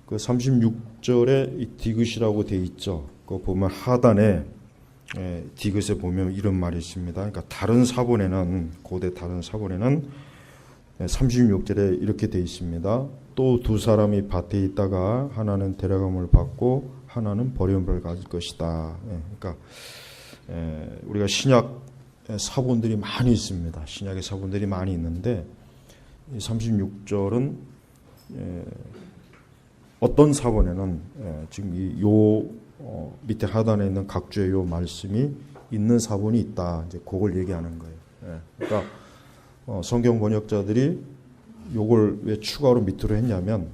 그 36절에 디귿이라고 돼 있죠. 그거 보면 하단에 디귿에 보면 이런 말이 있습니다. 그러니까 다른 사본에는, 고대 다른 사본에는 36절에 이렇게 돼 있습니다. 또 두 사람이 밭에 있다가 하나는 데려감을 받고 하나는 버림을 가질 것이다. 그러니까 우리가 신약 사본들이 많이 있습니다. 신약의 사본들이 많이 있는데 36절은 어떤 사본에는 지금 요 밑에 하단에 있는 각주의 요 말씀이 있는 사본이 있다. 이제 그걸 얘기하는 거예요. 그러니까 성경 번역자들이 요걸 왜 추가로 밑으로 했냐면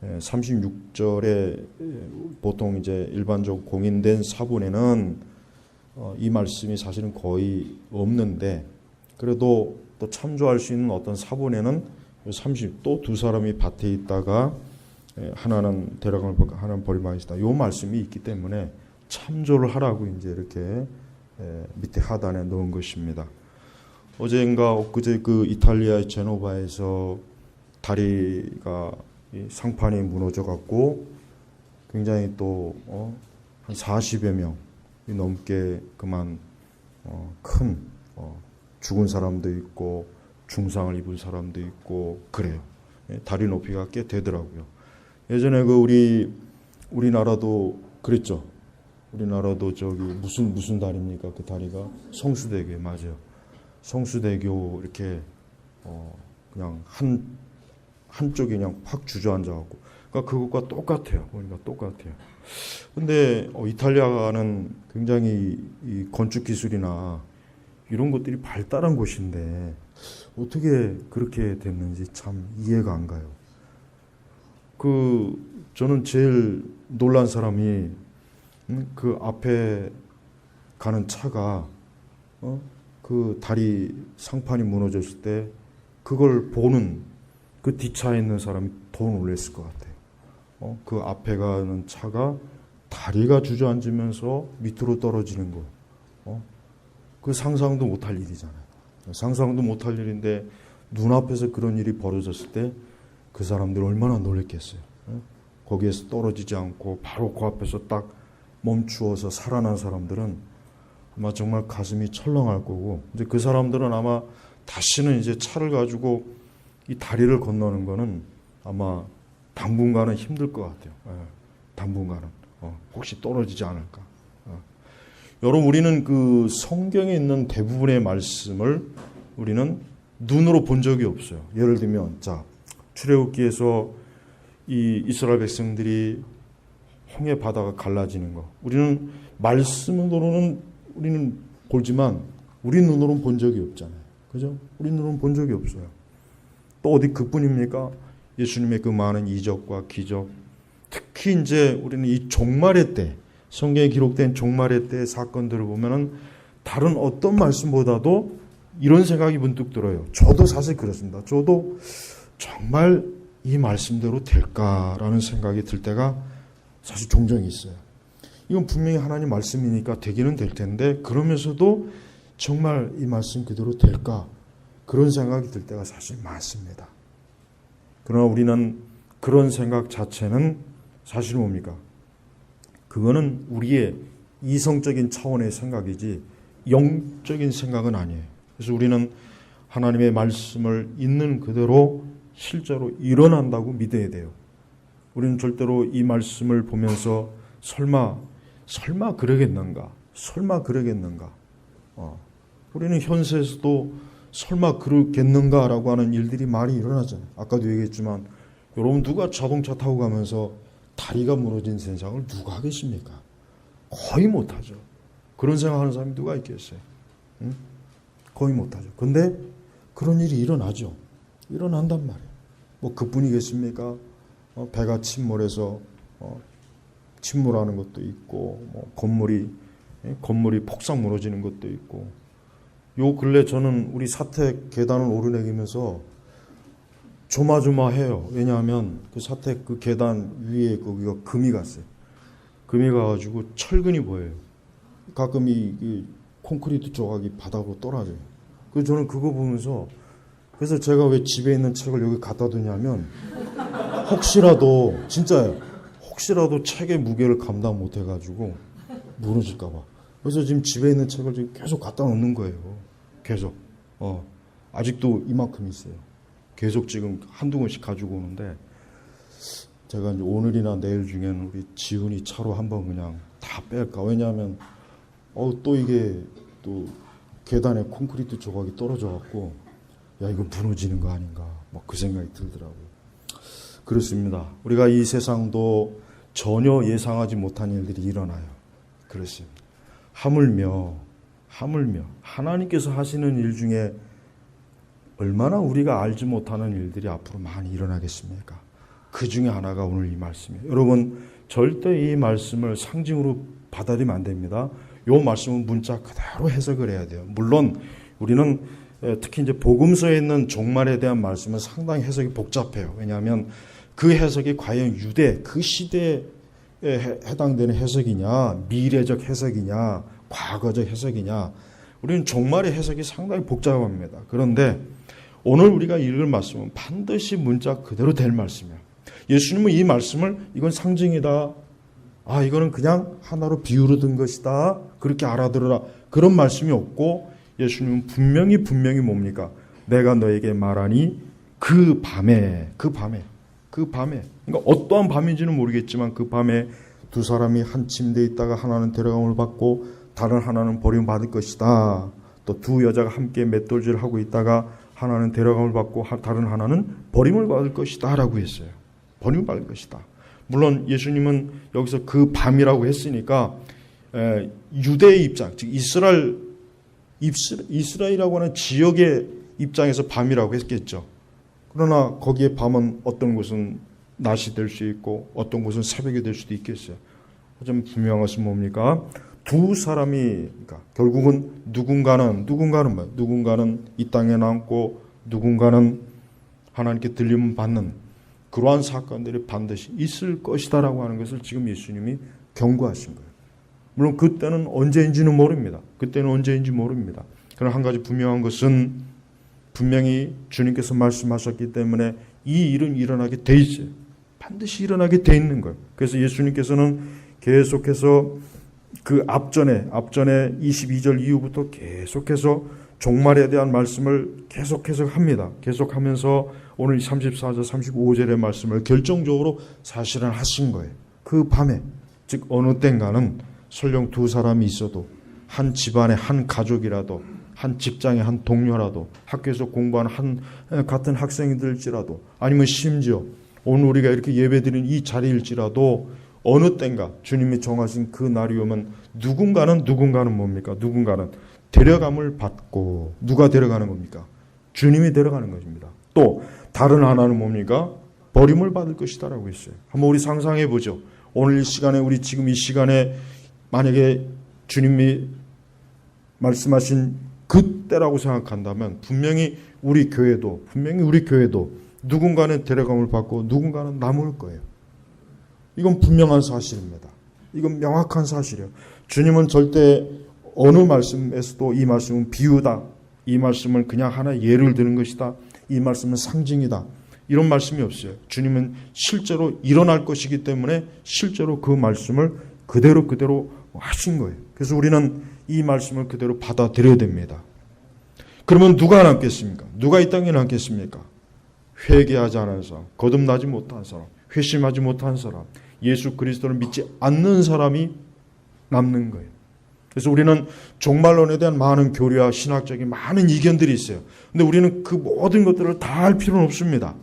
36절에 보통 이제 일반적 공인된 사본에는 이 말씀이 사실은 거의 없는데 그래도 또 참조할 수 있는 어떤 사본에는 또 두 사람이 밭에 있다가 하나는 데려감을 받고 하나는 버림을 있다. 요 말씀이 있기 때문에 참조를 하라고 이제 이렇게 밑에 하단에 넣은 것입니다. 어제인가 엊그제 그 이탈리아의 제노바에서 다리가 상판이 무너져 갖고 굉장히 또 한 40여 명 넘게 그만 큰 죽은 사람도 있고 중상을 입은 사람도 있고 그래요. 다리 높이가 꽤 되더라고요. 예전에 그 우리나라도 그랬죠. 우리나라도 저기 무슨 다리입니까? 그 다리가 성수대교 맞아요. 성수대교 이렇게 그냥 한쪽이 그냥 확 주저앉아갖고, 그러니까 그것과 똑같아요. 보니까 똑같아요. 근데 이탈리아는 굉장히 이 건축 기술이나 이런 것들이 발달한 곳인데 어떻게 그렇게 됐는지 참 이해가 안 가요. 저는 제일 놀란 사람이 그 앞에 가는 차가 그 다리 상판이 무너졌을 때 그걸 보는 그 뒷차에 있는 사람이 더 놀랐을 것 같아요. 그 앞에 가는 차가 다리가 주저앉으면서 밑으로 떨어지는 거. 그 상상도 못할 일이잖아요. 상상도 못할 일인데 눈앞에서 그런 일이 벌어졌을 때 그 사람들 얼마나 놀랐겠어요. 거기에서 떨어지지 않고 바로 그 앞에서 딱 멈추어서 살아난 사람들은 아마 정말 가슴이 철렁할 거고, 이제 그 사람들은 아마 다시는 이제 차를 가지고 이 다리를 건너는 거는 아마 당분간은 힘들 것 같아요. 당분간은 혹시 떨어지지 않을까. 여러분, 우리는 그 성경에 있는 대부분의 말씀을 우리는 눈으로 본 적이 없어요. 예를 들면 출애굽기에서 이 이스라엘 백성들이 홍해 바다가 갈라지는 거, 우리는 말씀으로는 우리는 보지만 우리 눈으로는 본 적이 없잖아요. 그죠? 우리 눈으로는 본 적이 없어요. 또 어디 그뿐입니까? 예수님의 그 많은 이적과 기적, 특히 이제 우리는 이 종말의 때, 성경에 기록된 종말의 때의 사건들을 보면은 다른 어떤 말씀보다도 이런 생각이 문득 들어요. 저도 사실 그렇습니다. 저도 정말 이 말씀대로 될까라는 생각이 들 때가 사실 종종 있어요. 이건 분명히 하나님 말씀이니까 되기는 될 텐데 그러면서도 정말 이 말씀 그대로 될까? 그런 생각이 들 때가 사실 많습니다. 그러나 우리는 그런 생각 자체는 사실 뭡니까? 그거는 우리의 이성적인 차원의 생각이지 영적인 생각은 아니에요. 그래서 우리는 하나님의 말씀을 있는 그대로 실제로 일어난다고 믿어야 돼요. 우리는 절대로 이 말씀을 보면서 설마 그러겠는가? 우리는 현세에서도 설마 그러겠는가라고 하는 일들이 많이 일어나잖아요. 아까도 얘기했지만 여러분, 누가 자동차 타고 가면서 다리가 무너진 세상을 누가 하겠습니까? 거의 못하죠. 그런 생각하는 사람이 누가 있겠어요? 응? 거의 못하죠. 근데 그런 일이 일어나죠. 일어난단 말이에요. 뭐 그뿐이겠습니까? 배가 침몰해서 침몰하는 것도 있고, 뭐 건물이 폭삭 무너지는 것도 있고. 요 근래 저는 우리 사택 계단을 오르내리면서 조마조마해요. 왜냐하면 그 사택 그 계단 위에 거기가 금이 갔어요. 금이 가가지고 철근이 보여요. 가끔 이 콘크리트 조각이 바닥으로 떨어져요. 그래서 저는 그거 보면서, 그래서 제가 왜 집에 있는 책을 여기 갖다 두냐면 혹시라도 진짜요. 혹시라도 책의 무게를 감당 못해가지고 무너질까봐. 그래서 지금 집에 있는 책을 지금 계속 갖다 놓는 거예요. 계속. 아직도 이만큼 있어요. 계속 지금 한두 권씩 가지고 오는데 제가 이제 오늘이나 내일 중에는 우리 지훈이 차로 한번 그냥 다 뺄까. 왜냐하면 또 이게 또 계단에 콘크리트 조각이 떨어져갖고 야 이거 무너지는 거 아닌가. 막 그 생각이 들더라고요. 그렇습니다. 우리가 이 세상도 전혀 예상하지 못한 일들이 일어나요. 그렇습니다. 하물며 하나님께서 하시는 일 중에 얼마나 우리가 알지 못하는 일들이 앞으로 많이 일어나겠습니까? 그 중에 하나가 오늘 이 말씀이에요. 여러분 절대 이 말씀을 상징으로 받아들이면 안 됩니다. 이 말씀은 문자 그대로 해석을 해야 돼요. 물론 우리는 특히 이제 복음서에 있는 종말에 대한 말씀은 상당히 해석이 복잡해요. 왜냐하면 그 해석이 과연 유대 그 시대에 해당되는 해석이냐, 미래적 해석이냐, 과거적 해석이냐, 우리는 종말의 해석이 상당히 복잡합니다. 그런데 오늘 우리가 읽을 말씀은 반드시 문자 그대로 될 말씀이에요. 예수님은 이 말씀을 이건 상징이다. 이거는 그냥 하나로 비유로 든 것이다. 그렇게 알아들어라. 그런 말씀이 없고 예수님은 분명히 뭡니까? 내가 너에게 말하니 그 밤에 그러니까 어떠한 밤인지는 모르겠지만 그 밤에 두 사람이 한 침대에 있다가 하나는 데려감을 받고 다른 하나는 버림받을 것이다. 또 두 여자가 함께 맷돌질을 하고 있다가 하나는 데려감을 받고 다른 하나는 버림을 받을 것이다 라고 했어요. 버림을 받을 것이다. 물론 예수님은 여기서 그 밤이라고 했으니까 유대의 입장, 즉 이스라엘이라고 하는 지역의 입장에서 밤이라고 했겠죠. 그러나 거기에 밤은 어떤 곳은 낮이 될 수 있고 어떤 곳은 새벽이 될 수도 있겠어요. 하지만 분명한 것은 뭡니까? 두 사람이 그러니까 결국은 누군가는 뭐예요? 누군가는 이 땅에 남고 누군가는 하나님께 들림을 받는 그러한 사건들이 반드시 있을 것이다라고 하는 것을 지금 예수님이 경고하신 거예요. 물론 그때는 언제인지는 모릅니다. 그러나 한 가지 분명한 것은 분명히 주님께서 말씀하셨기 때문에 이 일은 일어나게 돼 있어요. 반드시 일어나게 돼 있는 거예요. 그래서 예수님께서는 계속해서 그 앞전에 22절 이후부터 계속해서 종말에 대한 말씀을 계속해서 합니다. 계속하면서 오늘 34절 35절의 말씀을 결정적으로 사실은 하신 거예요. 그 밤에 즉 어느 땐가는 설령 두 사람이 있어도 한 집안의 한 가족이라도 한 직장의 한 동료라도 학교에서 공부하는 같은 학생들일지라도 아니면 심지어 오늘 우리가 이렇게 예배드리는 이 자리일지라도 어느 땐가 주님이 정하신 그 날이 오면 누군가는 뭡니까? 누군가는 데려감을 받고 누가 데려가는 겁니까? 주님이 데려가는 것입니다. 또 다른 하나는 뭡니까? 버림을 받을 것이다 라고 했어요. 한번 우리 상상해 보죠. 오늘 이 시간에 우리 지금 이 시간에 만약에 주님이 말씀하신 그때라고 생각한다면 분명히 우리 교회도 누군가는 데려감을 받고 누군가는 남을 거예요. 이건 분명한 사실입니다. 이건 명확한 사실이에요. 주님은 절대 어느 말씀에서도 이 말씀은 비유다. 이 말씀은 그냥 하나의 예를 드는 것이다. 이 말씀은 상징이다. 이런 말씀이 없어요. 주님은 실제로 일어날 것이기 때문에 실제로 그 말씀을 그대로 하신 거예요. 그래서 우리는 이 말씀을 그대로 받아들여야 됩니다. 그러면 누가 남겠습니까? 누가 이 땅에 남겠습니까? 회개하지 않은 사람, 거듭나지 못한 사람, 회심하지 못한 사람, 예수 그리스도를 믿지 않는 사람이 남는 거예요. 그래서 우리는 종말론에 대한 많은 교리와 신학적인 많은 이견들이 있어요. 근데 우리는 그 모든 것들을 다 할 필요는 없습니다.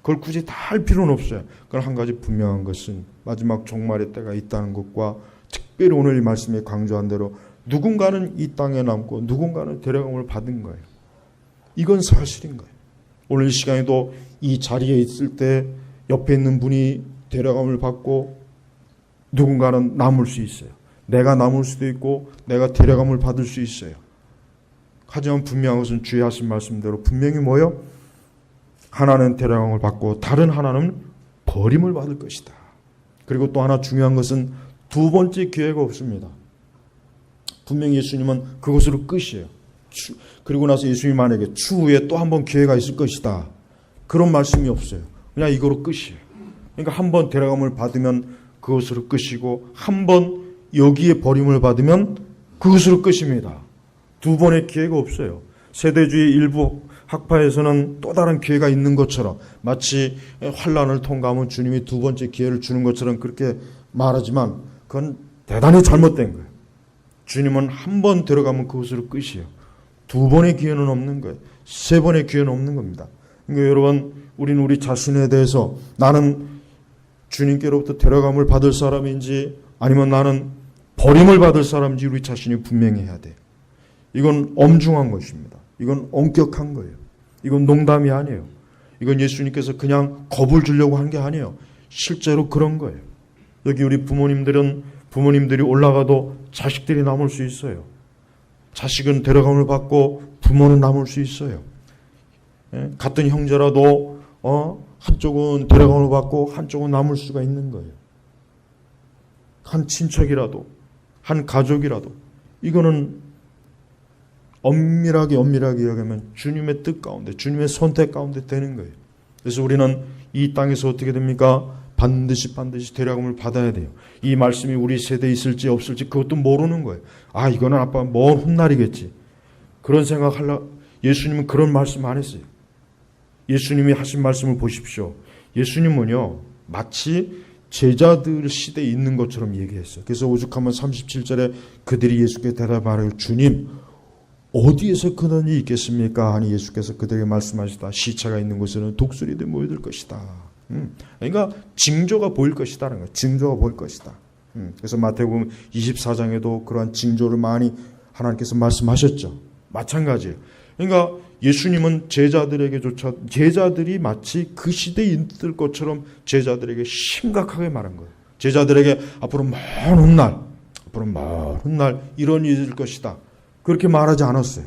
그걸 굳이 다 할 필요는 없어요. 그건 한 가지 분명한 것은 마지막 종말의 때가 있다는 것과 특별히 오늘 이 말씀에 강조한 대로 누군가는 이 땅에 남고 누군가는 데려감을 받은 거예요. 이건 사실인 거예요. 오늘 이 시간에도 이 자리에 있을 때 옆에 있는 분이 데려감을 받고 누군가는 남을 수 있어요. 내가 남을 수도 있고 내가 데려감을 받을 수 있어요. 하지만 분명한 것은 주의 하신 말씀대로 분명히 뭐요? 하나는 데려감을 받고 다른 하나는 버림을 받을 것이다. 그리고 또 하나 중요한 것은 두 번째 기회가 없습니다. 분명히 예수님은 그것으로 끝이에요. 그리고 나서 예수님이 만약에 추후에 또 한 번 기회가 있을 것이다. 그런 말씀이 없어요. 그냥 이거로 끝이에요. 그러니까 한 번 데려감을 받으면 그것으로 끝이고 한 번 여기에 버림을 받으면 그것으로 끝입니다. 두 번의 기회가 없어요. 세대주의 일부 학파에서는 또 다른 기회가 있는 것처럼 마치 환란을 통과하면 주님이 두 번째 기회를 주는 것처럼 그렇게 말하지만 그건 대단히 잘못된 거예요. 주님은 한 번 들어가면 그것으로 끝이에요. 두 번의 기회는 없는 거예요. 세 번의 기회는 없는 겁니다. 그러니까 여러분, 우리는 우리 자신에 대해서 나는 주님께로부터 데려감을 받을 사람인지 아니면 나는 버림을 받을 사람인지 우리 자신이 분명히 해야 돼요. 이건 엄중한 것입니다. 이건 엄격한 거예요. 이건 농담이 아니에요. 이건 예수님께서 그냥 겁을 주려고 한 게 아니에요. 실제로 그런 거예요. 여기 우리 부모님들이 올라가도 자식들이 남을 수 있어요. 자식은 데려감을 받고 부모는 남을 수 있어요. 같은 형제라도 한쪽은 데려감을 받고 한쪽은 남을 수가 있는 거예요. 한 친척이라도 한 가족이라도 이거는 엄밀하게 여기면 주님의 뜻 가운데 주님의 선택 가운데 되는 거예요. 그래서 우리는 이 땅에서 어떻게 됩니까? 반드시 데려감을 받아야 돼요. 이 말씀이 우리 세대에 있을지 없을지 그것도 모르는 거예요. 아, 이거는 아빠 먼 훗날이겠지. 그런 생각하려 예수님은 그런 말씀 안 했어요. 예수님이 하신 말씀을 보십시오. 예수님은요 마치 제자들 시대에 있는 것처럼 얘기했어요. 그래서 오죽하면 37절에 그들이 예수께 대답하여 주님 어디에서 그런 일이 있겠습니까? 하니 예수께서 그들에게 말씀하시다. 시체가 있는 곳에는 독수리들이 모여들 것이다. 그러니까 징조가 보일 것이다라는 거예요. 징조가 보일 것이다. 그래서 마태복음 24장에도 그러한 징조를 많이 하나님께서 말씀하셨죠. 마찬가지예요. 그러니까 예수님은 제자들이 마치 그 시대에 있을 것처럼 제자들에게 심각하게 말한 거예요. 제자들에게 앞으로 먼 훗날 이런 일이 있을 것이다. 그렇게 말하지 않았어요.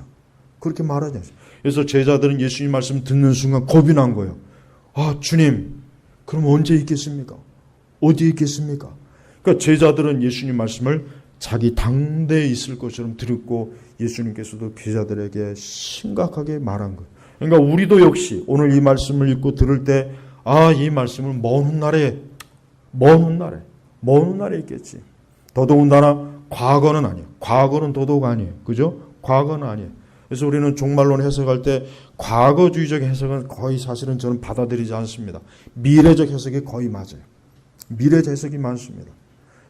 그래서 제자들은 예수님 말씀 듣는 순간 겁이 난 거예요. 아, 주님, 그럼 언제 있겠습니까? 어디에 있겠습니까? 그러니까 제자들은 예수님 말씀을 자기 당대에 있을 것처럼 들었고 예수님께서도 제자들에게 심각하게 말한 거예요. 그러니까 우리도 역시 오늘 이 말씀을 읽고 들을 때 이 말씀을 먼 훗날에 있겠지. 더더군다나 과거는 아니에요. 과거는 더더욱 아니에요. 그죠? 과거는 아니에요. 그래서 우리는 종말론 해석할 때 과거주의적 해석은 거의 사실은 저는 받아들이지 않습니다. 미래적 해석이 거의 맞아요. 미래적 해석이 많습니다.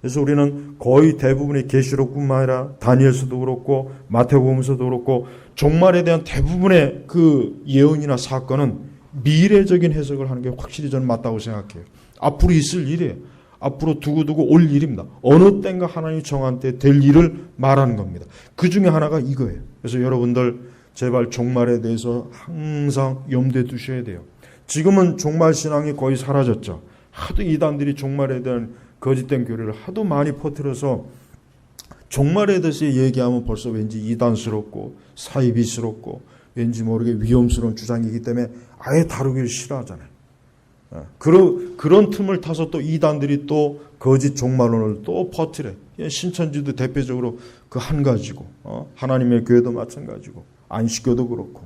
그래서 우리는 거의 대부분의 계시록뿐만 아니라 다니엘서도 그렇고 마태복음서도 그렇고 종말에 대한 대부분의 그 예언이나 사건은 미래적인 해석을 하는 게 확실히 저는 맞다고 생각해요. 앞으로 있을 일이에요. 앞으로 두고두고 올 일입니다. 어느 때인가 하나님이 정한 때 될 일을 말하는 겁니다. 그 중에 하나가 이거예요. 그래서 여러분들 제발 종말에 대해서 항상 염두에 두셔야 돼요. 지금은 종말 신앙이 거의 사라졌죠. 하도 이단들이 종말에 대한 거짓된 교리를 하도 많이 퍼뜨려서 종말에 대해서 얘기하면 벌써 왠지 이단스럽고 사이비스럽고 왠지 모르게 위험스러운 주장이기 때문에 아예 다루기를 싫어하잖아요. 그런 틈을 타서 또 이단들이 또 거짓 종말론을 또 퍼뜨려. 신천지도 대표적으로 그 한 가지고 하나님의 교회도 마찬가지고 안식교도 그렇고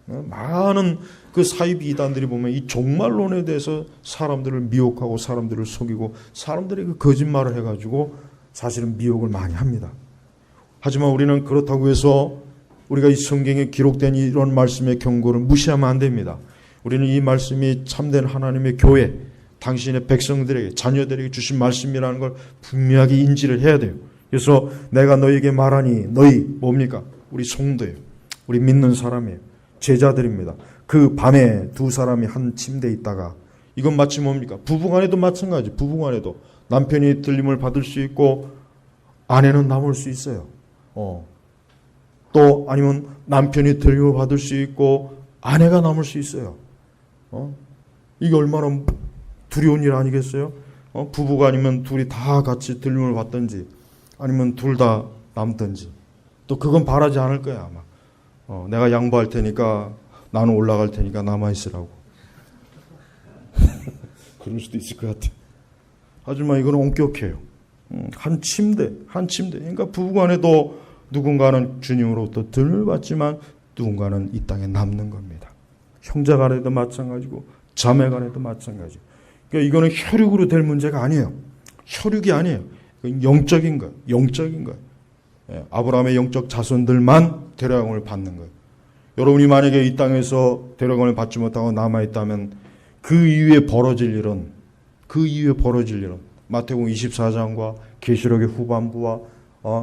많은 그 사이비 이단들이 보면 이 종말론에 대해서 사람들을 미혹하고 사람들을 속이고 사람들에게 거짓말을 해가지고 사실은 미혹을 많이 합니다. 하지만 우리는 그렇다고 해서 우리가 이 성경에 기록된 이런 말씀의 경고를 무시하면 안 됩니다. 우리는 이 말씀이 참된 하나님의 교회, 당신의 백성들에게 자녀들에게 주신 말씀이라는 걸 분명하게 인지를 해야 돼요. 그래서 내가 너희에게 말하니 너희 뭡니까? 우리 성도예요. 우리 믿는 사람이에요. 제자들입니다. 그 밤에 두 사람이 한 침대에 있다가 이건 마치 뭡니까? 부부간에도 마찬가지. 부부간에도 남편이 들림을 받을 수 있고 아내는 남을 수 있어요. 또 아니면 남편이 들림을 받을 수 있고 아내가 남을 수 있어요. 이게 얼마나 두려운 일 아니겠어요? 부부가 아니면 둘이 다 같이 들림을 받든지 아니면 둘 다 남든지 또 그건 바라지 않을 거야 아마. 내가 양보할 테니까 나는 올라갈 테니까 남아있으라고. 그럴 수도 있을 것 같아. 하지만 이건 엄격해요. 한 침대. 그러니까 부부간에도 누군가는 주님으로부터 들림을 받지만 누군가는 이 땅에 남는 겁니다. 형제간에도 마찬가지고 자매간에도 마찬가지. 그러니까 이거는 혈육으로 될 문제가 아니에요. 혈육이 아니에요. 영적인 거예요. 영적인 거예요. 예, 아브라함의 영적 자손들만 데려감을 받는 거예요. 여러분이 만약에 이 땅에서 데려감을 받지 못하고 남아있다면 그 이후에 벌어질 일은 마태복음 24장과 계시록의 후반부와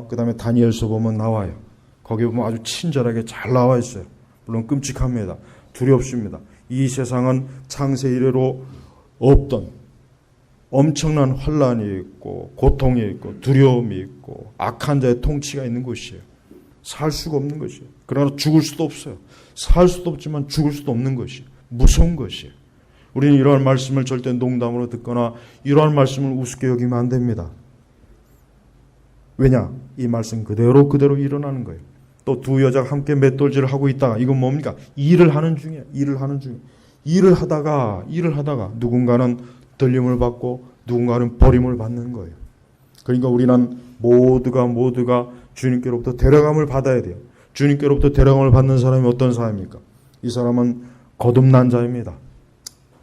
그 다음에 다니엘서 보면 나와요. 거기에 보면 아주 친절하게 잘 나와 있어요. 물론 끔찍합니다. 두렵습니다. 이 세상은 창세 이래로 없던 엄청난 환란이 있고 고통이 있고 두려움이 있고 악한 자의 통치가 있는 곳이에요. 살 수가 없는 것이에요. 그러나 죽을 수도 없어요. 살 수도 없지만 죽을 수도 없는 것이에요. 무서운 것이에요. 우리는 이러한 말씀을 절대 농담으로 듣거나 이러한 말씀을 우습게 여기면 안 됩니다. 왜냐? 이 말씀 그대로 일어나는 거예요. 또 두 여자가 함께 맷돌질을 하고 있다가 이건 뭡니까? 일을 하는 중이에요. 일을 하다가 누군가는 들림을 받고 누군가는 버림을 받는 거예요. 그러니까 우리는 모두가 주님께로부터 데려감을 받아야 돼요. 주님께로부터 데려감을 받는 사람이 어떤 사람입니까? 이 사람은 거듭난 자입니다.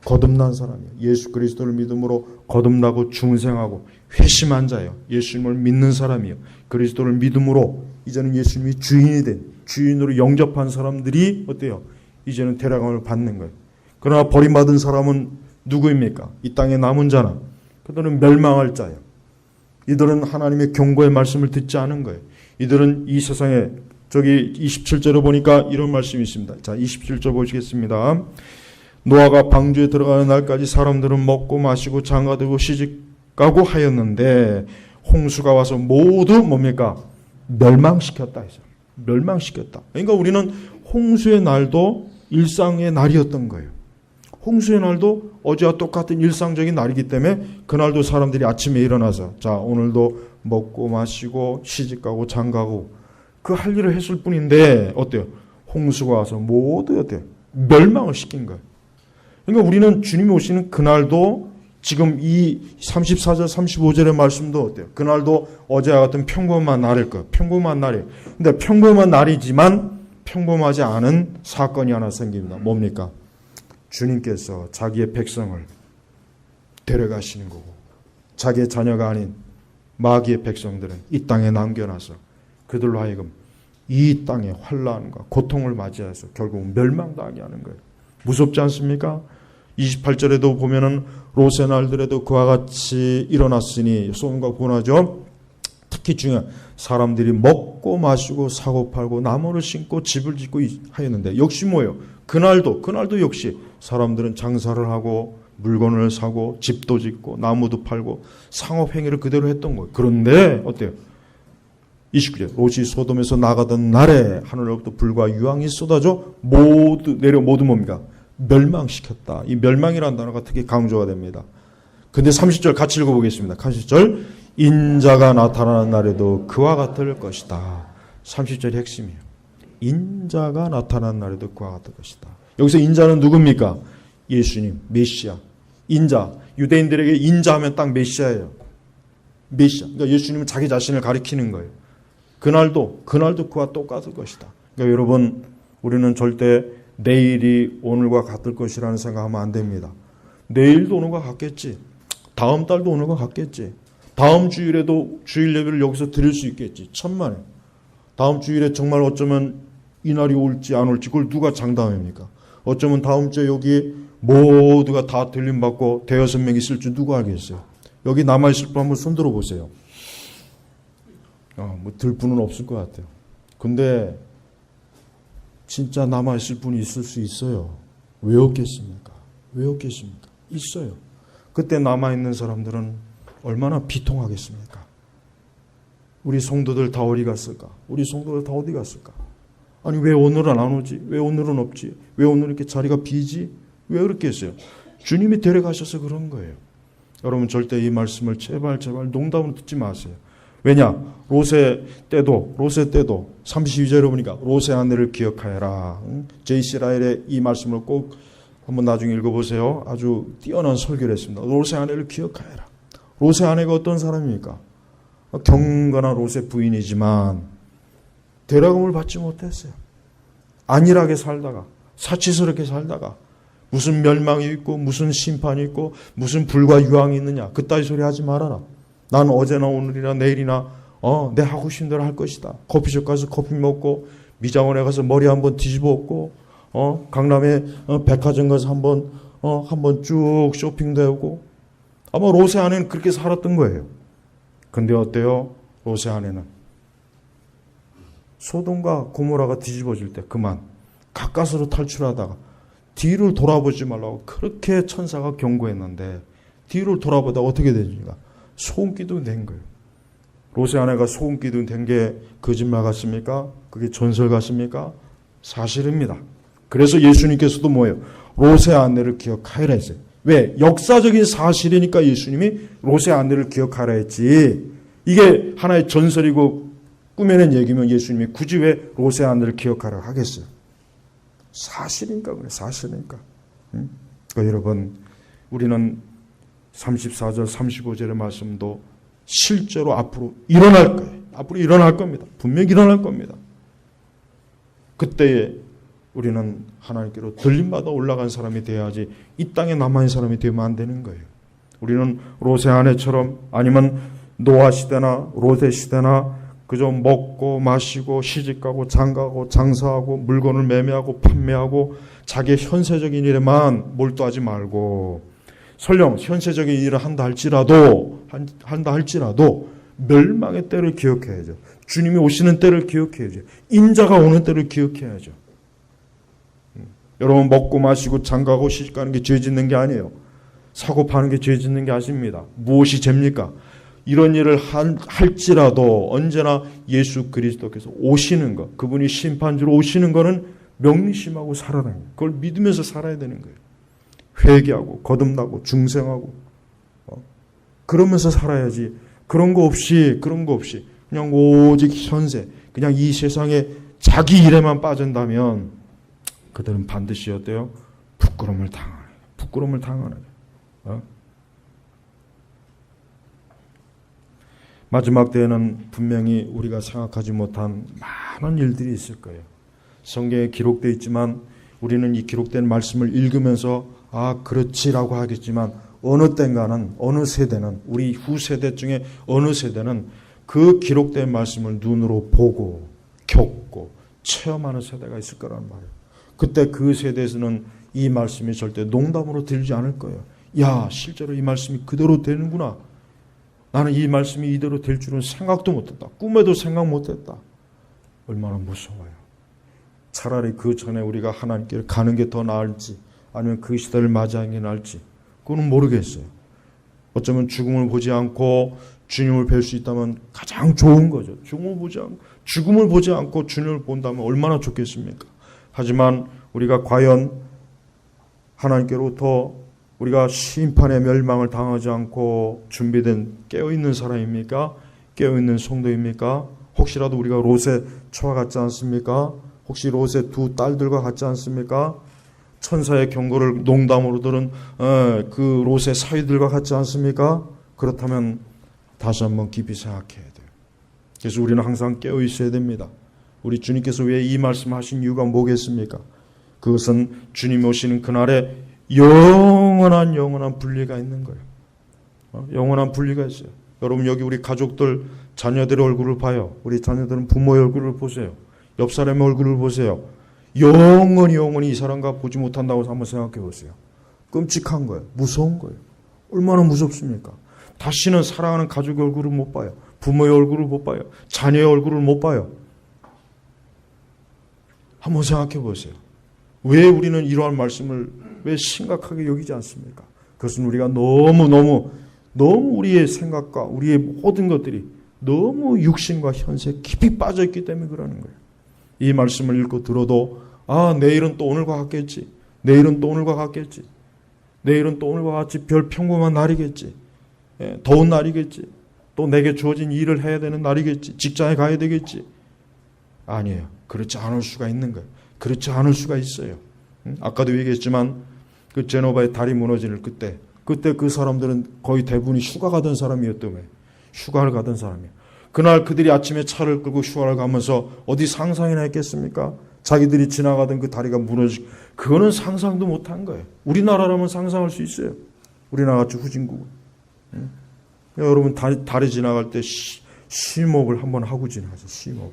거듭난 사람이에요. 예수 그리스도를 믿음으로 거듭나고 중생하고 회심한 자예요. 예수님을 믿는 사람이에요. 그리스도를 믿음으로 이제는 예수님이 주인으로 영접한 사람들이 어때요? 이제는 데려감을 받는 거예요. 그러나 버림받은 사람은 누구입니까? 이 땅에 남은 자는 그들은 멸망할 자예요. 이들은 하나님의 경고의 말씀을 듣지 않은 거예요. 이들은 이 세상에 저기 27절에 보니까 이런 말씀이 있습니다. 자, 27절 보시겠습니다. 노아가 방주에 들어가는 날까지 사람들은 먹고 마시고 장가들고 시집가고 하였는데 홍수가 와서 모두 뭡니까? 멸망시켰다 했어요. 멸망시켰다. 그러니까 우리는 홍수의 날도 일상의 날이었던 거예요. 홍수의 날도 어제와 똑같은 일상적인 날이기 때문에 그날도 사람들이 아침에 일어나서 자 오늘도 먹고 마시고 시집가고 장가고 그 할 일을 했을 뿐인데 어때요? 홍수가 와서 모두 어때요? 멸망을 시킨 거예요. 그러니까 우리는 주님이 오시는 그날도 지금 이 34절 35절의 말씀도 어때요? 그날도 어제와 같은 평범한 날일 거예요. 평범한 날이에요. 근데 평범한 날이지만 평범하지 않은 사건이 하나 생깁니다. 뭡니까? 주님께서 자기의 백성을 데려가시는 거고 자기의 자녀가 아닌 마귀의 백성들은 이 땅에 남겨놔서 그들로 하여금 이 땅의 환난과 고통을 맞이해서 결국 멸망당하게 하는 거예요. 무섭지 않습니까? 28절에도 보면은 롯의 날들에도 그와 같이 일어났으니 소돔과 고나죠. 특히 중요한 사람들이 먹고 마시고 사고 팔고 나무를 심고 집을 짓고 하였는데 역시 뭐예요? 그날도 역시 사람들은 장사를 하고 물건을 사고 집도 짓고 나무도 팔고 상업행위를 그대로 했던 거예요. 그런데 어때요? 29절 롯이 소돔에서 나가던 날에 하늘로부터 불과 유황이 쏟아져 모두 뭡니까? 멸망시켰다. 이 멸망이라는 단어가 특히 강조가 됩니다. 근데 30절 같이 읽어보겠습니다. 30절 인자가 나타나는 날에도 그와 같을 것이다. 30절이 핵심이에요. 인자가 나타나는 날에도 그와 같을 것이다. 여기서 인자는 누굽니까? 예수님, 메시아. 인자. 유대인들에게 인자하면 딱 메시아예요. 메시아. 그러니까 예수님은 자기 자신을 가리키는 거예요. 그날도 그와 똑같을 것이다. 그러니까 여러분, 우리는 절대 내일이 오늘과 같을 것이라는 생각하면 안 됩니다. 내일도 오늘과 같겠지. 다음 달도 오늘과 같겠지. 다음 주일에도 주일 예배를 여기서 드릴 수 있겠지. 천만에. 다음 주일에 정말 어쩌면 이날이 올지 안 올지 그걸 누가 장담합니까? 어쩌면 다음 주에 여기 모두가 다 들림받고 대여섯 명 있을 줄 누가 알겠어요? 여기 남아있을 분 한번 손들어 보세요. 들 분은 없을 것 같아요. 근데 진짜 남아있을 분이 있을 수 있어요. 왜 없겠습니까? 있어요. 그때 남아있는 사람들은 얼마나 비통하겠습니까? 우리 성도들 다 어디 갔을까? 아니 왜 오늘은 안 오지? 왜 오늘은 없지? 왜 오늘 이렇게 자리가 비지? 왜 그렇게 했어요? 주님이 데려가셔서 그런 거예요. 여러분 절대 이 말씀을 제발 농담으로 듣지 마세요. 왜냐? 롯의 때도 32절에 보니까 롯의 아내를 기억하여라. J.C. 라일의 이 말씀을 꼭 한번 나중에 읽어보세요. 아주 뛰어난 설교를 했습니다. 롯의 아내를 기억하여라. 롯의 아내가 어떤 사람입니까? 경건한 롯의 부인이지만 데려감을 받지 못했어요. 안일하게 살다가 사치스럽게 살다가 무슨 멸망이 있고 무슨 심판이 있고 무슨 불과 유황이 있느냐. 그따위 소리 하지 말아라. 난 어제나 오늘이나 내일이나 내 하고 싶은 대로 할 것이다. 커피숍 가서 커피 먹고 미장원에 가서 머리 한번 뒤집어 엎고 강남에 백화점 가서 한번 쭉 쇼핑도 하고 아마 롯의 아내는 그렇게 살았던 거예요. 근데 어때요? 롯의 아내는 소돔과 고모라가 뒤집어질 때 그만 가까스로 탈출하다가 뒤를 돌아보지 말라고 그렇게 천사가 경고했는데 뒤를 돌아보다 어떻게 되니까 소금기둥 된 거예요. 롯의 아내가 소금기둥 된 게 거짓말 같습니까? 그게 전설 같습니까? 사실입니다. 그래서 예수님께서도 뭐예요? 롯의 아내를 기억하라 했어요. 왜? 역사적인 사실이니까 예수님이 롯의 아내를 기억하라 했지. 이게 하나의 전설이고 꾸며낸 얘기면 예수님이 굳이 왜 롯의 아내를 기억하라 하겠어요? 사실이니까 그래. 사실이니까. 그러니까 여러분 우리는 34절 35절의 말씀도 실제로 앞으로 일어날 거예요. 앞으로 일어날 겁니다. 분명히 일어날 겁니다. 그때에 우리는 하나님께로 들림받아 올라간 사람이 되어야지 이 땅에 남아있는 사람이 되면 안 되는 거예요. 우리는 롯의 아내처럼 아니면 노아 시대나 롯의 시대나 그저 먹고 마시고 시집가고 장가고 장사하고 물건을 매매하고 판매하고 자기의 현세적인 일에만 몰두하지 말고 설령 현세적인 일을 한다 할지라도 멸망의 때를 기억해야죠. 주님이 오시는 때를 기억해야죠. 인자가 오는 때를 기억해야죠. 여러분 먹고 마시고 장가고 시집가는 게 죄 짓는 게 아니에요. 사고 파는 게 죄 짓는 게 아닙니다. 무엇이 죄입니까? 이런 일을 할지라도 언제나 예수 그리스도께서 오시는 것, 그분이 심판주로 오시는 것은 명심하고 살아야 돼요. 그걸 믿으면서 살아야 되는 거예요. 회개하고 거듭나고 중생하고 그러면서 살아야지. 그런 거 없이 그냥 오직 현세, 그냥 이 세상에 자기 일에만 빠진다면 그들은 반드시 어때요? 부끄러움을 당하는 거예요. 마지막 때에는 분명히 우리가 생각하지 못한 많은 일들이 있을 거예요. 성경에 기록되어 있지만 우리는 이 기록된 말씀을 읽으면서 그렇지라고 하겠지만 어느 때인가는 어느 세대는 우리 후세대 중에 어느 세대는 그 기록된 말씀을 눈으로 보고 겪고 체험하는 세대가 있을 거란 말이에요. 그때 그 세대에서는 이 말씀이 절대 농담으로 들리지 않을 거예요. 야, 실제로 이 말씀이 그대로 되는구나. 나는 이 말씀이 이대로 될 줄은 생각도 못했다. 꿈에도 생각 못했다. 얼마나 무서워요. 차라리 그 전에 우리가 하나님께 가는 게 더 나을지 아니면 그 시대를 맞이하는 게 나을지 그거는 모르겠어요. 어쩌면 죽음을 보지 않고 주님을 뵐 수 있다면 가장 좋은 거죠. 죽음을 보지 않고 주님을 본다면 얼마나 좋겠습니까? 하지만 우리가 과연 하나님께로부터 우리가 심판의 멸망을 당하지 않고 준비된 깨어있는 사람입니까? 깨어있는 성도입니까? 혹시라도 우리가 롯에 처해갔지 않습니까? 혹시 롯의 두 딸들과 같지 않습니까? 천사의 경고를 농담으로 들은 그 롯의 사위들과 같지 않습니까? 그렇다면 다시 한번 깊이 생각해야 돼요. 그래서 우리는 항상 깨어 있어야 됩니다. 우리 주님께서 왜 이 말씀하신 이유가 뭐겠습니까? 그것은 주님 오시는 그날에 영원한 분리가 있는 거예요. 영원한 분리가 있어요. 여러분 여기 우리 가족들 자녀들의 얼굴을 봐요. 우리 자녀들은 부모의 얼굴을 보세요. 옆 사람의 얼굴을 보세요. 영원히 이 사람과 보지 못한다고 한번 생각해 보세요. 끔찍한 거예요. 무서운 거예요. 얼마나 무섭습니까? 다시는 사랑하는 가족의 얼굴을 못 봐요. 부모의 얼굴을 못 봐요. 자녀의 얼굴을 못 봐요. 한번 생각해 보세요. 왜 우리는 이러한 말씀을 왜 심각하게 여기지 않습니까? 그것은 우리가 너무 우리의 생각과 우리의 모든 것들이 너무 육신과 현세에 깊이 빠져있기 때문에 그러는 거예요. 이 말씀을 읽고 들어도 내일은 또 오늘과 같겠지. 내일은 또 오늘과 같겠지. 내일은 또 오늘과 같이 별 평범한 날이겠지. 더운 날이겠지. 또 내게 주어진 일을 해야 되는 날이겠지. 직장에 가야 되겠지. 아니에요. 그렇지 않을 수가 있는 거예요. 그렇지 않을 수가 있어요. 아까도 얘기했지만 그 제노바의 다리 무너지는 그때 그 사람들은 거의 대부분이 휴가 가던 사람이었다며. 휴가를 가던 사람이에요. 그날 그들이 아침에 차를 끌고 휴가를 가면서 어디 상상이나 했겠습니까? 자기들이 지나가던 그 다리가 무너지고, 그거는 상상도 못한 거예요. 우리나라라면 상상할 수 있어요. 우리나라같이 후진국은. 여러분 다리 지나갈 때 심호흡을 한번 하고 지나가세요.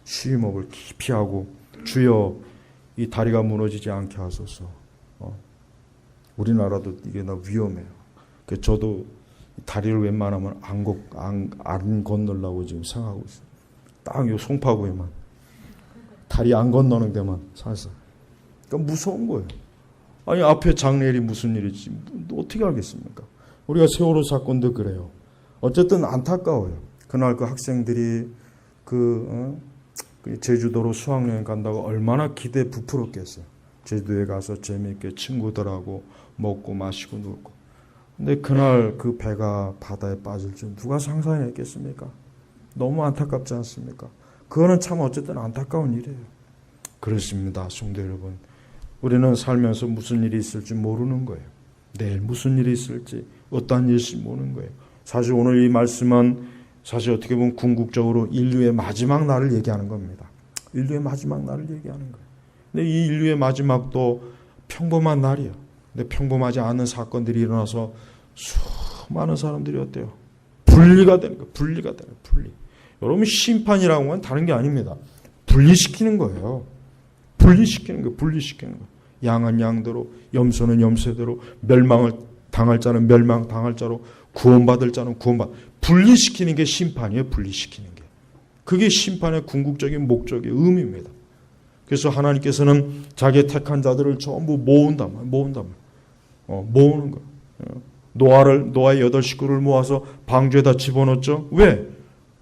심호흡을 깊이 하고, 주여 이 다리가 무너지지 않게 하소서. 우리나라도 이게 나 위험해요. 그래서 저도 다리를 웬만하면 안 건너려고 지금 생각하고 있어요. 딱 요 송파구에만 다리 안 건너는 데만 살살. 그러니까 무서운 거예요. 아니 앞에 장례일이 무슨 일이지 어떻게 알겠습니까? 우리가 세월호 사건도 그래요. 어쨌든 안타까워요. 그날 그 학생들이 그 제주도로 수학여행 간다고 얼마나 기대 부풀었겠어요. 제주도에 가서 재미있게 친구들하고 먹고 마시고 놀고. 근데 그날 그 배가 바다에 빠질 줄 누가 상상했겠습니까? 너무 안타깝지 않습니까? 그거는 참 어쨌든 안타까운 일이에요. 그렇습니다. 성도 여러분. 우리는 살면서 무슨 일이 있을지 모르는 거예요. 내일 무슨 일이 있을지, 어떠한 일이 있을지 모르는 거예요. 사실 오늘 이 말씀은 사실 어떻게 보면 궁극적으로 인류의 마지막 날을 얘기하는 겁니다. 인류의 마지막 날을 얘기하는 거예요. 근데 이 인류의 마지막도 평범한 날이에요. 근데 평범하지 않은 사건들이 일어나서 수많은 사람들이 어때요? 분리가 되는 거예요. 분리가 되는 거예요. 분리. 여러분 심판이라고 하면 다른 게 아닙니다. 분리시키는 거예요. 분리시키는 거예요. 분리시키는 거예요. 양은 양대로, 염소는 염소대로, 멸망을 당할 자는 멸망 당할 자로, 구원받을 자는 구원받. 분리시키는 게 심판이에요. 분리시키는 게. 그게 심판의 궁극적인 목적의 의미입니다. 그래서 하나님께서는 자기의 택한 자들을 전부 모은단 말이에요. 모으는 거예요. 노아의 8 식구를 모아서 방주에다 집어넣었죠. 왜?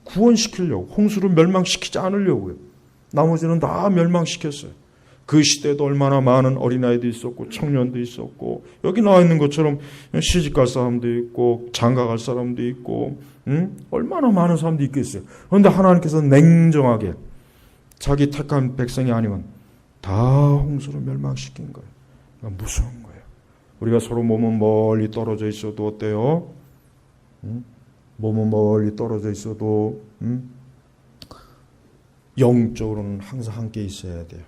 구원시키려고. 홍수를 멸망시키지 않으려고요. 나머지는 다 멸망시켰어요. 그 시대에도 얼마나 많은 어린아이도 있었고 청년도 있었고, 여기 나와 있는 것처럼 시집갈 사람도 있고 장가갈 사람도 있고, 얼마나 많은 사람도 있겠어요. 그런데 하나님께서 냉정하게 자기 택한 백성이 아니면 다 홍수로 멸망시킨 거예요. 그러니까 무서운 거예요. 우리가 서로 몸은 멀리 떨어져 있어도 어때요? 몸은 멀리 떨어져 있어도 영적으로는 항상 함께 있어야 돼요.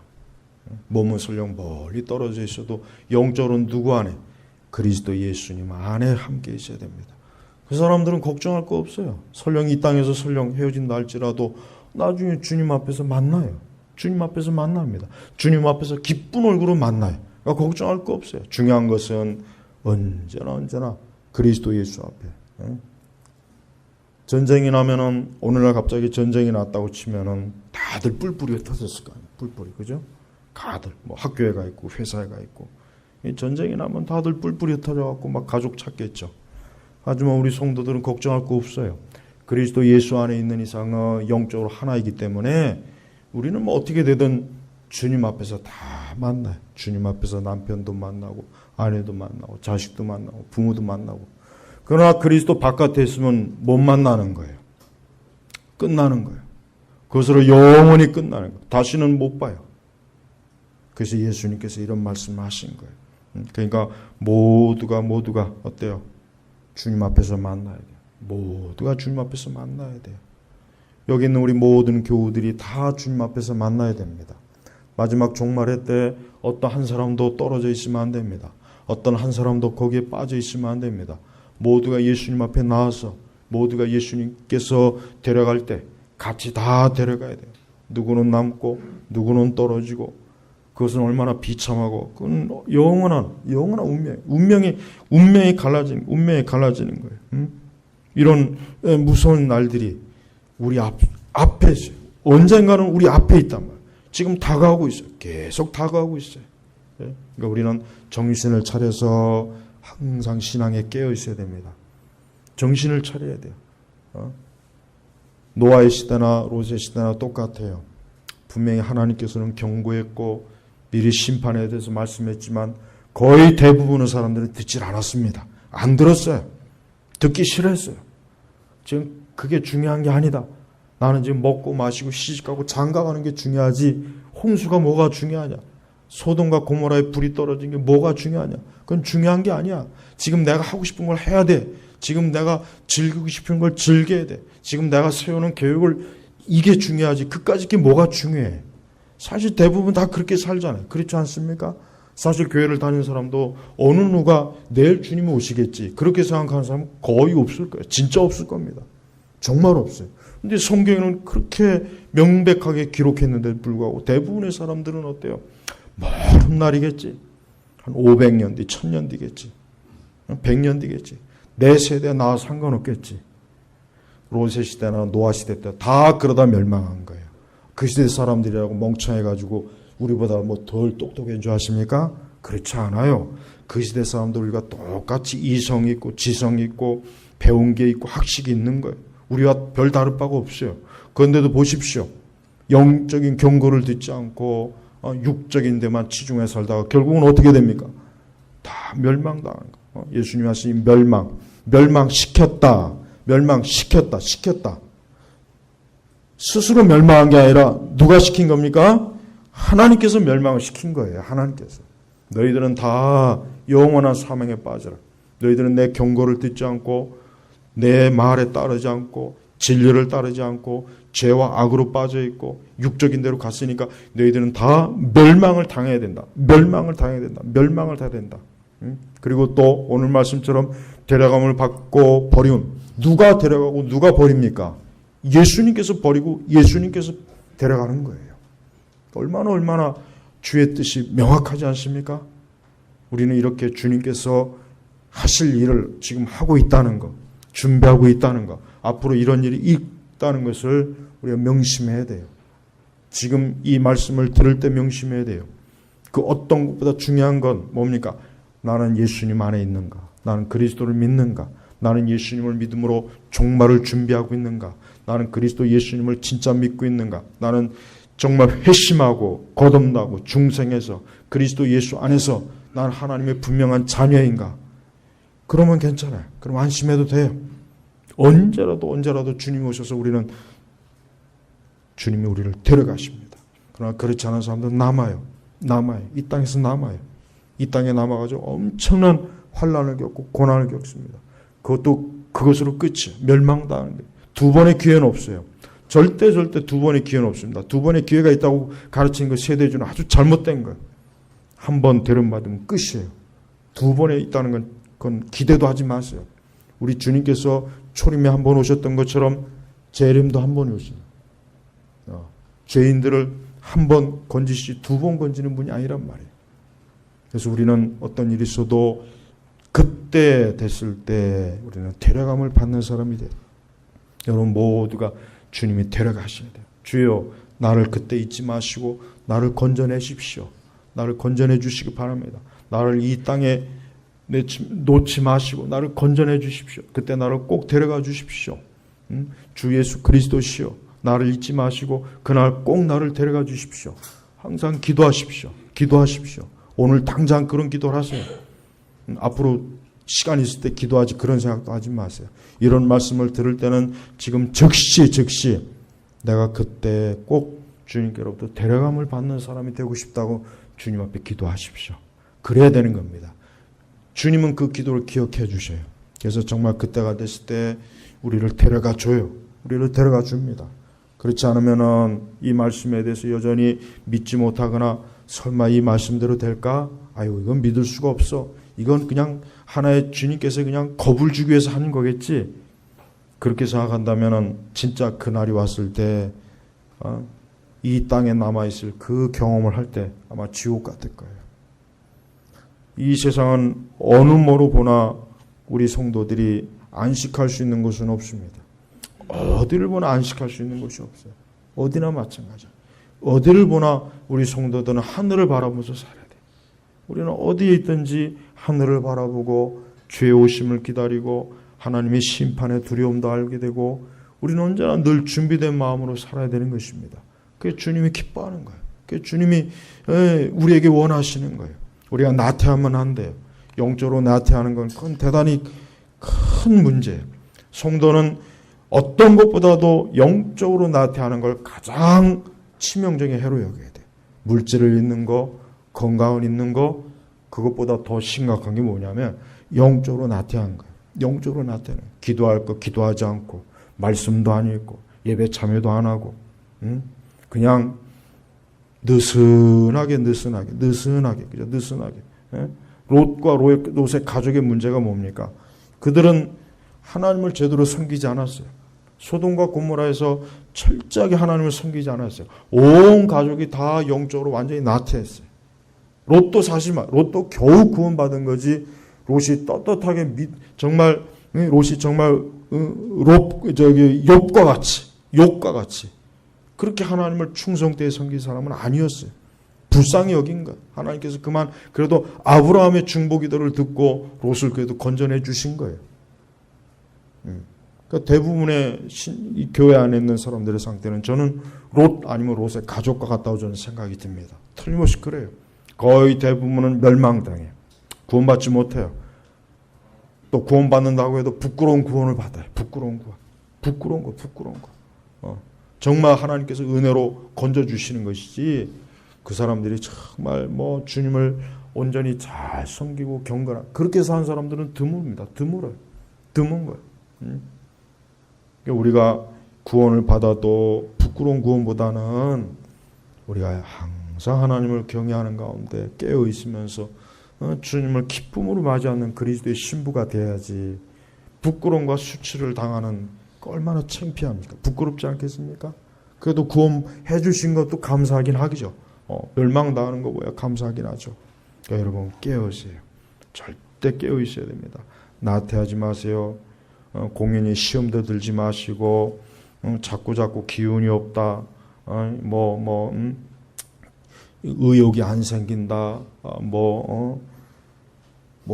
몸은 설령 멀리 떨어져 있어도 영적으로는 누구 안에? 그리스도 예수님 안에 함께 있어야 됩니다. 그 사람들은 걱정할 거 없어요. 설령 이 땅에서 설령 헤어진다 할지라도 나중에 주님 앞에서 만나요. 주님 앞에서 만납니다. 주님 앞에서 기쁜 얼굴로 만나요. 그러니까 걱정할 거 없어요. 중요한 것은 언제나 그리스도 예수 앞에. 전쟁이 나면은, 오늘날 갑자기 전쟁이 났다고 치면은 다들 뿔뿔이 흩어졌을 거 아니에요. 뿔뿔이, 그죠? 다들 뭐 학교에 가 있고 회사에 가 있고. 전쟁이 나면 다들 뿔뿔이 흩어져갖고 막 가족 찾겠죠. 하지만 우리 성도들은 걱정할 거 없어요. 그리스도 예수 안에 있는 이상은 영적으로 하나이기 때문에 우리는 뭐 어떻게 되든 주님 앞에서 다 만나요. 주님 앞에서 남편도 만나고 아내도 만나고 자식도 만나고 부모도 만나고. 그러나 그리스도 바깥에 있으면 못 만나는 거예요. 끝나는 거예요. 그것으로 영원히 끝나는 거예요. 다시는 못 봐요. 그래서 예수님께서 이런 말씀을 하신 거예요. 그러니까 모두가 어때요? 주님 앞에서 만나야 돼요. 모두가 주님 앞에서 만나야 돼요. 여기 있는 우리 모든 교우들이 다 주님 앞에서 만나야 됩니다. 마지막 종말의 때 어떤 한 사람도 떨어져 있으면 안 됩니다. 어떤 한 사람도 거기에 빠져 있으면 안 됩니다. 모두가 예수님 앞에 나와서 모두가 예수님께서 데려갈 때 같이 다 데려가야 돼요. 누구는 남고 누구는 떨어지고, 그것은 얼마나 비참하고, 그건 영원한 운명이 갈라지는 거예요. 이런 무서운 날들이 우리 앞에 있어요. 언젠가는 우리 앞에 있단 말이에요. 지금 다가오고 있어요. 계속 다가오고 있어요. 그러니까 우리는 정신을 차려서 항상 신앙에 깨어 있어야 됩니다. 정신을 차려야 돼요. 노아의 시대나 롯의 시대나 똑같아요. 분명히 하나님께서는 경고했고 미리 심판에 대해서 말씀했지만 거의 대부분의 사람들은 듣질 않았습니다. 안 들었어요. 듣기 싫어했어요. 지금 그게 중요한 게 아니다. 나는 지금 먹고 마시고 시집가고 장가가는 게 중요하지 홍수가 뭐가 중요하냐. 소돔과 고모라에 불이 떨어진 게 뭐가 중요하냐. 그건 중요한 게 아니야. 지금 내가 하고 싶은 걸 해야 돼. 지금 내가 즐기고 싶은 걸 즐겨야 돼. 지금 내가 세우는 계획을, 이게 중요하지. 그까짓 게 뭐가 중요해. 사실 대부분 다 그렇게 살잖아요. 그렇지 않습니까? 사실 교회를 다니는 사람도 어느 누가 내일 주님이 오시겠지 그렇게 생각하는 사람은 거의 없을 거예요. 진짜 없을 겁니다. 정말 없어요. 근데 성경에는 그렇게 명백하게 기록했는데도 불구하고 대부분의 사람들은 어때요? 먼 날이겠지. 한 500년 뒤, 1000년 뒤겠지. 100년 뒤겠지. 내 세대 나 상관없겠지. 로세 시대나 노아 시대 때 다 그러다 멸망한 거예요. 그 시대 사람들이라고 멍청해가지고 우리보다 뭐 덜 똑똑한 줄 아십니까? 그렇지 않아요. 그 시대 사람들 우리가 똑같이 이성 있고 지성 있고 배운 게 있고 학식이 있는 거예요. 우리와 별 다를 바가 없어요. 그런데도 보십시오. 영적인 경고를 듣지 않고 육적인 데만 치중해 살다가 결국은 어떻게 됩니까? 다 멸망당한 거예요. 예수님이 하신 멸망시켰다. 시켰다. 스스로 멸망한 게 아니라 누가 시킨 겁니까? 하나님께서 멸망을 시킨 거예요. 하나님께서. 너희들은 다 영원한 사망에 빠져라. 너희들은 내 경고를 듣지 않고 내 말에 따르지 않고 진리를 따르지 않고 죄와 악으로 빠져 있고 육적인 대로 갔으니까 너희들은 다 멸망을 당해야 된다. 멸망을 당해야 된다. 그리고 또 오늘 말씀처럼 데려감을 받고 버리운 누가 데려가고 누가 버립니까? 예수님께서 버리고 예수님께서 데려가는 거예요. 얼마나 주의 뜻이 명확하지 않습니까? 우리는 이렇게 주님께서 하실 일을 지금 하고 있다는 것, 준비하고 있다는 것, 앞으로 이런 일이 있다는 것을 우리가 명심해야 돼요. 지금 이 말씀을 들을 때 명심해야 돼요. 그 어떤 것보다 중요한 건 뭡니까? 나는 예수님 안에 있는가? 나는 그리스도를 믿는가? 나는 예수님을 믿음으로 종말을 준비하고 있는가? 나는 그리스도 예수님을 진짜 믿고 있는가? 나는 정말 회심하고 거듭나고 중생해서 그리스도 예수 안에서 나는 하나님의 분명한 자녀인가? 그러면 괜찮아요. 그럼 안심해도 돼요. 언제라도 주님이 오셔서 주님이 우리를 데려가십니다. 그러나 그렇지 않은 사람들은 남아요. 이 땅에서 남아요. 이 땅에 남아가지고 엄청난 환난을 겪고 고난을 겪습니다. 그것으로 끝이에요. 멸망당하는 거예요. 두 번의 기회는 없어요. 절대 두 번의 기회는 없습니다. 두 번의 기회가 있다고 가르치는 것 세대주는 아주 잘못된 거예요. 한 번 데려받으면 끝이에요. 두 번에 있다는 건 기대도 하지 마세요. 우리 주님께서 초림에 한 번 오셨던 것처럼 재림도 한 번이 오십니다. 죄인들을 한 번 건지시 두 번 건지는 분이 아니란 말이에요. 그래서 우리는 어떤 일이 있어도 그때 됐을 때 우리는 데려감을 받는 사람이 돼요. 여러분 모두가 주님이 데려가셔야 돼요. 주여 나를 그때 잊지 마시고 나를 건져내 주십시오. 나를 건져내 주시기 바랍니다. 나를 이 땅에 놓지 마시고 나를 건져내 주십시오. 그때 나를 꼭 데려가 주십시오. 주 예수 그리스도시여 나를 잊지 마시고 그날 꼭 나를 데려가 주십시오. 항상 기도하십시오. 오늘 당장 그런 기도를 하세요. 앞으로 시간 있을 때 기도하지 그런 생각도 하지 마세요. 이런 말씀을 들을 때는 지금 즉시 내가 그때 꼭 주님께로부터 데려감을 받는 사람이 되고 싶다고 주님 앞에 기도하십시오. 그래야 되는 겁니다. 주님은 그 기도를 기억해 주셔요. 그래서 정말 그때가 됐을 때 우리를 데려가 줘요. 우리를 데려가 줍니다. 그렇지 않으면은 이 말씀에 대해서 여전히 믿지 못하거나 설마 이 말씀대로 될까? 이건 믿을 수가 없어. 이건 그냥 하나의 주님께서 그냥 겁을 주기 위해서 하는 거겠지. 그렇게 생각한다면은 진짜 그날이 왔을 때 이 땅에 남아있을 그 경험을 할 때 아마 지옥 같을 거예요. 이 세상은 어느 모로 보나 우리 성도들이 안식할 수 있는 곳은 없습니다. 어디를 보나 안식할 수 있는 곳이 없어요. 어디나 마찬가지야. 어디를 보나 우리 성도들은 하늘을 바라보면서 살아야 돼요. 우리는 어디에 있든지 하늘을 바라보고 주의 오심을 기다리고 하나님의 심판의 두려움도 알게 되고 우리는 언제나 늘 준비된 마음으로 살아야 되는 것입니다. 그게 주님이 기뻐하는 거예요. 그게 주님이 우리에게 원하시는 거예요. 우리가 나태하면 안 돼요. 영적으로 나태하는 건 그건 대단히 큰 문제예요. 성도는 어떤 것보다도 영적으로 나태하는 걸 가장 치명적인 해로 여겨야 돼요. 물질을 잃는 거, 건강을 잃는 거, 그것보다 더 심각한 게 뭐냐면 영적으로 나태한 거예요. 영적으로 나태하는 거예요. 기도할 거 기도하지 않고 말씀도 안 읽고 예배 참여도 안 하고 그냥 느슨하게 그죠? 느슨하게. 예? 롯과 롯의 가족의 문제가 뭡니까? 그들은 하나님을 제대로 섬기지 않았어요. 소돔과 고모라에서 철저하게 하나님을 섬기지 않았어요. 온 가족이 다 영적으로 완전히 나태했어요. 롯도 겨우 구원받은 거지. 롯이 떳떳하게 롯이 정말 욥과 같이 그렇게 하나님을 충성되게 섬긴 사람은 아니었어요. 불쌍히 여긴 것. 하나님께서 그래도 아브라함의 중보기도를 듣고 롯을 그래도 건져내 주신 거예요. 그러니까 대부분의 이 교회 안에 있는 사람들의 상태는 저는 롯 아니면 롯의 가족과 같다고 저는 생각이 듭니다. 틀림없이 그래요. 거의 대부분은 멸망당해요. 구원받지 못해요. 또 구원받는다고 해도 부끄러운 구원을 받아요. 부끄러운 거. 정말 하나님께서 은혜로 건져주시는 것이지 그 사람들이 정말 주님을 온전히 잘 섬기고 경건한 그렇게 사는 사람들은 드뭅니다. 드문 거예요. 우리가 구원을 받아도 부끄러운 구원보다는 우리가 항상 하나님을 경외하는 가운데 깨어 있으면서 주님을 기쁨으로 맞이하는 그리스도의 신부가 돼야지. 부끄러움과 수치를 당하는 얼마나 창피합니까? 부끄럽지 않겠습니까? 그래도 구원해 주신 것도 감사하긴 하죠. 멸망당하는 거보다 감사하긴 하죠. 그러니까 여러분 깨어있어요. 절대 깨어 있어야 됩니다. 나태하지 마세요. 공연히 시험도 들지 마시고 자꾸 기운이 없다. 의욕이 안 생긴다.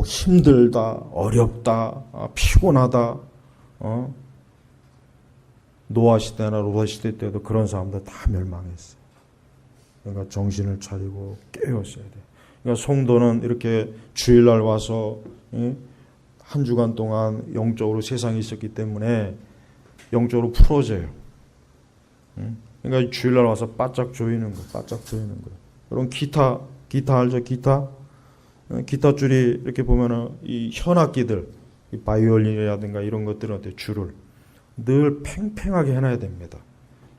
힘들다. 어렵다. 피곤하다. 노아 시대나 로다 시대 때도 그런 사람들 다 멸망했어요. 그러니까 정신을 차리고 깨어있어야 돼요. 그러니까 성도는 이렇게 주일날 와서 한 주간 동안 영적으로 세상에 있었기 때문에 영적으로 풀어져요. 그러니까 주일날 와서 바짝 조이는 거예요. 여러분 기타 알죠? 기타 줄이 이렇게 보면은 이 현악기들, 이 바이올린이라든가 이런 것들은 어때요? 줄을 늘 팽팽하게 해놔야 됩니다.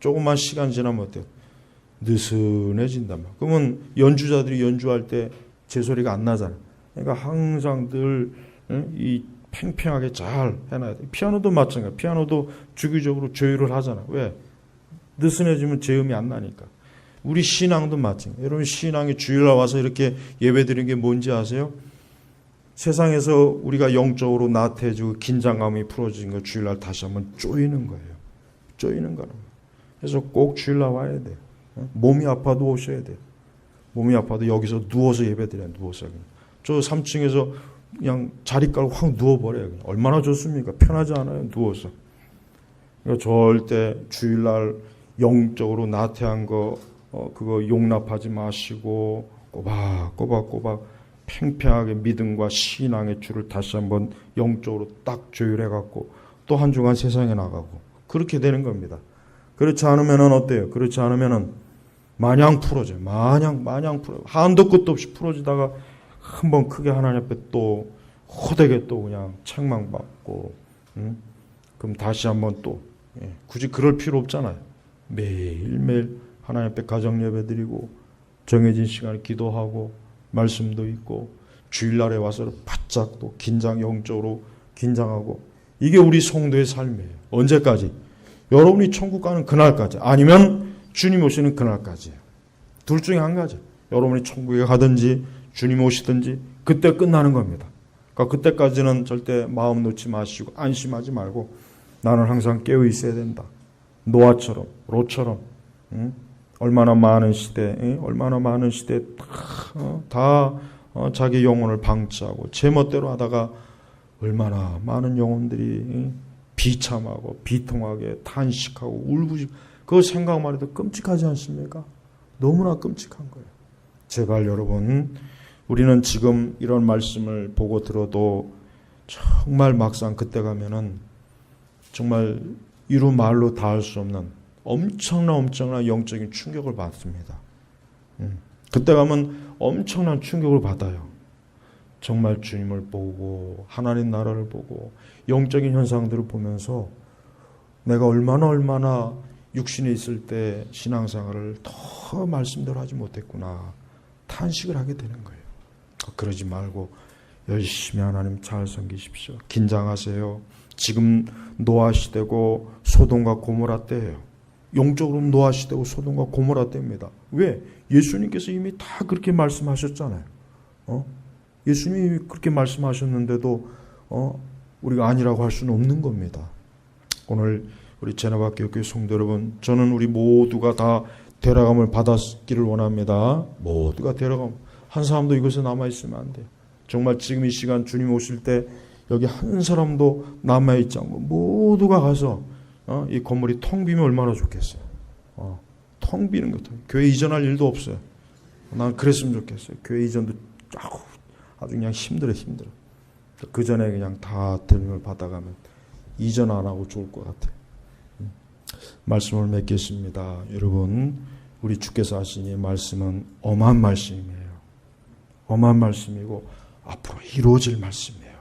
조금만 시간 지나면 어때요? 느슨해진단 말이에요. 그러면 연주자들이 연주할 때 제 소리가 안 나잖아요. 그러니까 항상 늘 이 팽팽하게 잘 해놔야 돼요. 피아노도 마찬가지예요. 피아노도 주기적으로 조율을 하잖아요. 왜? 느슨해지면 제음이 안 나니까. 우리 신앙도 마찬가지예요. 여러분 신앙이 주일날 와서 이렇게 예배드리는 게 뭔지 아세요? 세상에서 우리가 영적으로 나태해지고 긴장감이 풀어진 거 주일날 다시 한번 쪼이는 거예요. 쪼이는 거라고. 그래서 꼭 주일날 와야 돼요. 몸이 아파도 오셔야 돼요. 몸이 아파도 여기서 누워서 예배드려요. 누워서. 저 3층에서 그냥 자리 깔고 확 누워버려요. 얼마나 좋습니까? 편하지 않아요? 누워서. 그러니까 절대 주일날 영적으로 나태한 거 그거 용납하지 마시고 꼬박꼬박 팽팽하게 믿음과 신앙의 줄을 다시 한번 영적으로 딱 조율해갖고 또 한 주간 세상에 나가고 그렇게 되는 겁니다. 그렇지 않으면은 어때요? 그렇지 않으면은 마냥 풀어져요. 마냥 풀어요. 한도 끝도 없이 풀어지다가 한번 크게 하나님 앞에 또 호되게 또 그냥 책망받고 그럼 다시 한번 또 굳이 그럴 필요 없잖아요. 매일매일 하나님 앞에 가정 예배 드리고 정해진 시간에 기도하고 말씀도 있고 주일날에 와서 바짝 또 영적으로 긴장하고 이게 우리 성도의 삶이에요. 언제까지? 여러분이 천국 가는 그날까지 아니면 주님 오시는 그날까지예요. 둘 중에 한 가지. 여러분이 천국에 가든지 주님 오시든지 그때 끝나는 겁니다. 그러니까 그때까지는 절대 마음 놓지 마시고 안심하지 말고 나는 항상 깨어 있어야 된다. 노아처럼 롯처럼 얼마나 많은 시대 다 자기 영혼을 방치하고 제멋대로 하다가 얼마나 많은 영혼들이 비참하고 비통하게 탄식하고 울부짖고 그거 생각만 해도 끔찍하지 않습니까? 너무나 끔찍한 거예요. 제발 여러분 우리는 지금 이런 말씀을 보고 들어도 정말 막상 그때 가면은 정말 이루 말로 닿을 수 없는 엄청난 영적인 충격을 받습니다. 그때 가면 엄청난 충격을 받아요. 정말 주님을 보고 하나님 나라를 보고 영적인 현상들을 보면서 내가 얼마나 육신에 있을 때 신앙생활을 더 말씀대로 하지 못했구나 탄식을 하게 되는 거예요. 그러지 말고 열심히 하나님 잘 섬기십시오. 긴장하세요. 지금 노아 시대고 소돔과 고모라 때예요. 영적으로 노아 시대고 소돔과 고모라 때입니다. 왜? 예수님께서 이미 다 그렇게 말씀하셨잖아요. 예수님이 그렇게 말씀하셨는데도 우리가 아니라고 할 수는 없는 겁니다. 오늘 우리 제나바교회 성도 여러분, 저는 우리 모두가 다 데려감을 받았기를 원합니다. 모두가 데려감. 한 사람도 이곳에 남아있으면 안 돼요. 정말 지금 이 시간 주님 오실 때 여기 한 사람도 남아있지 않고 모두가 가서 이 건물이 텅 비면 얼마나 좋겠어요. 텅 비는 것도 교회 이전할 일도 없어요. 난 그랬으면 좋겠어요. 교회 이전도 아주 그냥 힘들어. 그 전에 그냥 다 데려감을 받아가면 이전 안 하고 좋을 것 같아요. 말씀을 맺겠습니다. 여러분, 우리 주께서 하신 이 말씀은 엄한 말씀이에요. 엄한 말씀이고 앞으로 이루어질 말씀이에요.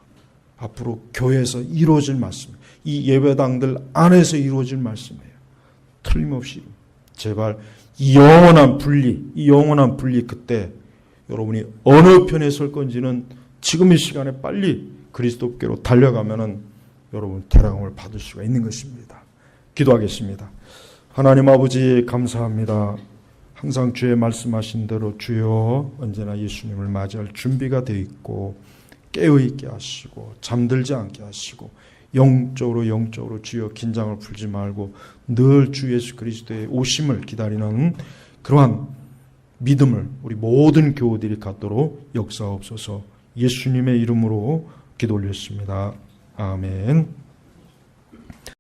앞으로 교회에서 이루어질 말씀, 이 예배당들 안에서 이루어질 말씀이에요. 틀림없이. 제발 이 영원한 분리 그때 여러분이 어느 편에 설 건지는 지금 이 시간에 빨리 그리스도께로 달려가면은 여러분 데려감을 받을 수가 있는 것입니다. 기도하겠습니다. 하나님 아버지 감사합니다. 항상 주의 말씀하신 대로 주여 언제나 예수님을 맞이할 준비가 되어 있고 깨어있게 하시고 잠들지 않게 하시고 영적으로 주여 긴장을 풀지 말고 늘 주 예수 그리스도의 오심을 기다리는 그러한 믿음을 우리 모든 교우들이 갖도록 역사하옵소서. 예수님의 이름으로 기도 올렸습니다. 아멘.